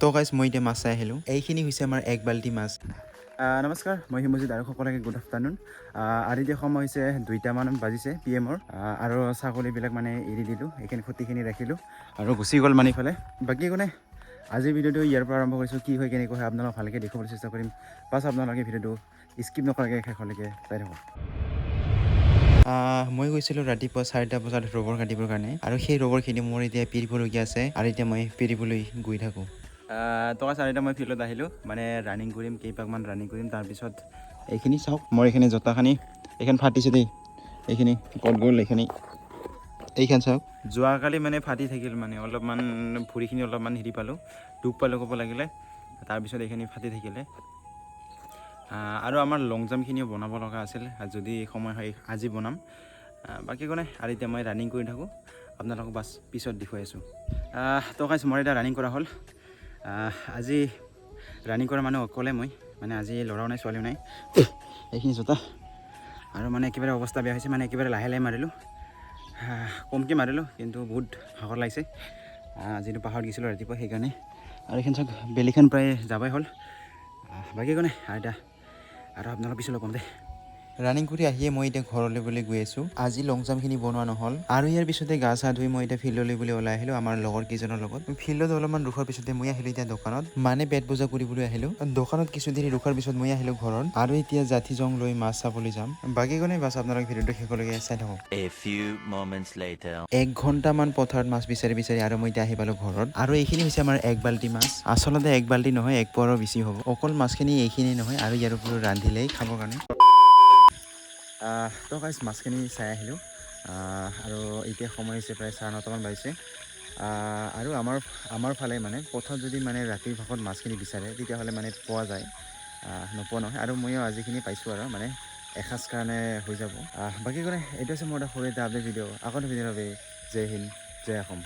তো গাইজ মই এতিয়া মাছ চাই আহিলোঁ। এইখিনি হৈছে আমাৰ এক বাল্টি মাছ। নমস্কাৰ, মই হিমজিত আৰু সকলোকে গুড আফটাৰনুন। আজি এতিয়া সময় হৈছে 2টামান বাজিছে PM আৰু ছাগলীবিলাক মানে এৰি দিলোঁ, এইখিনি খুঁটিখিনি ৰাখিলোঁ আৰু গুচি গ'ল মানে ইফালে। বাকী একো নাই, আজিৰ ভিডিঅ'টো ইয়াৰ পৰা আৰম্ভ কৰিছোঁ। কি হয় কেনেকৈ হয় আপোনালোকক ভালকৈ দেখুৱাবলৈ চেষ্টা কৰিম। বাছ আপোনালোকে ভিডিঅ'টো স্কিপ নকৰাকৈ শেষলৈকে চাই থাকক। মই গৈছিলোঁ ৰাতিপুৱা 4টা বজাত ৰবৰ কাটিবৰ কাৰণে, আৰু সেই ৰবৰখিনি মোৰ এতিয়া পিৰিবলগীয়া আছে, আৰু এতিয়া মই পিৰিবলৈ গৈ থাকোঁ। টকা 4টা মই ফিল্ডত আহিলোঁ, মানে ৰানিং কৰিম, কেইপাকমান ৰানিং কৰিম। তাৰপিছত এইখিনি চাওক, মোৰ এইখিনি জোতাখিনি এইখন ফাটিছে দেই, এইখিনি ক'ত গ'ল এইখন চাওক। যোৱাকালি মানে ফাটি থাকিল, মানে অলপমান ভৰিখিনি অলপমান হেৰি পালোঁ, দুখ পালোঁ ক'ব লাগিলে। তাৰপিছত এইখিনি ফাটি থাকিলে। আৰু আমাৰ লং জাম্পখিনিও বনাব লগা আছিল, যদি সময় হয় আজি বনাম। বাকী একো নাই, আৰু এতিয়া মই ৰানিং কৰি থাকোঁ, আপোনালোকক বাছ পিছত দেখুৱাই আছোঁ। তো গাইছ, মোৰ এতিয়া ৰানিং কৰা হ'ল। আজি ৰানিং কৰা মানুহ অকলে মই, মানে আজি ল'ৰাও নাই ছোৱালীও নাই। এইখিনি জোতা আৰু মানে একেবাৰে অৱস্থা বেয়া হৈছে, মানে একেবাৰে লাহে লাহে মাৰিলোঁ, কমকৈ মাৰিলোঁ, কিন্তু বহুত ভাগৰ লাগিছে। যিটো পাহাৰত গৈছিলোঁ ৰাতিপুৱা, সেইকাৰণে। আৰু এইখন চাওক, বেলিখন প্ৰায় যাবাই হ'ল। বাকী একো নাই, আৰু আপোনালোক পিছলৈ ক'ম দে। ৰানিং কৰি আহিয়ে মই এতিয়া ঘৰলৈ বুলি গৈ আছোঁ। আজি লং জাম্পখিনি বনোৱা নহ'ল, আৰু ইয়াৰ পিছতে গা চা ধুই মই এতিয়া ফিল্ডলৈ বুলি ওলাই আহিলোঁ আমাৰ লগৰ কেইজনৰ লগত। ফিল্ডত অলপমান ৰখাৰ পিছতে মই আহিলোঁ এতিয়া দোকানত, মানে পেট পূজা কৰিবলৈ আহিলোঁ। দোকানত কিছু দেৰি ৰখাৰ পিছত মই আহিলোঁ ঘৰত, আৰু এতিয়া জাঠি জং লৈ মাছ চাবলৈ যাম। বাকী একো নাই, বাছ আপোনালোক ভিডিঅ'টো শেষলৈকে চাই থাকক। 1 ঘণ্টামান পথাৰত মাছ বিচাৰি বিচাৰি আৰু মই এতিয়া আহি পালোঁ ঘৰত, আৰু এইখিনি হৈছে আমাৰ এক বাল্টি মাছ। আচলতে এক বাল্টি নহয়, 1 পোৱাৰো বেছি হ'ব। অকল মাছখিনি এইখিনি নহয়, আৰু ইয়াৰ উপৰিও ৰান্ধিলেই খাবৰ কাৰণে। তো গাইছ, মাছখিনি চাই আহিলোঁ, আৰু এতিয়া সময় হৈছে প্ৰায় 9:30মান বাজিছে। আৰু আমাৰ ফালে মানে পথাৰত যদি মানে ৰাতিৰ ভাগত মাছখিনি বিচাৰে, তেতিয়াহ'লে মানে পোৱা যায়, নোপোৱা নহয়। আৰু ময়ো আজিখিনি পাইছোঁ, আৰু মানে এসাঁজ কাৰণে হৈ যাব। বাকী একো নাই, এইটো হৈছে মোৰ এটা সৰু এটা আপডেট ভিডিঅ'। আকৌ ভিডিঅ'ৰ বাবে জয় হিন্দ, জয় অসম।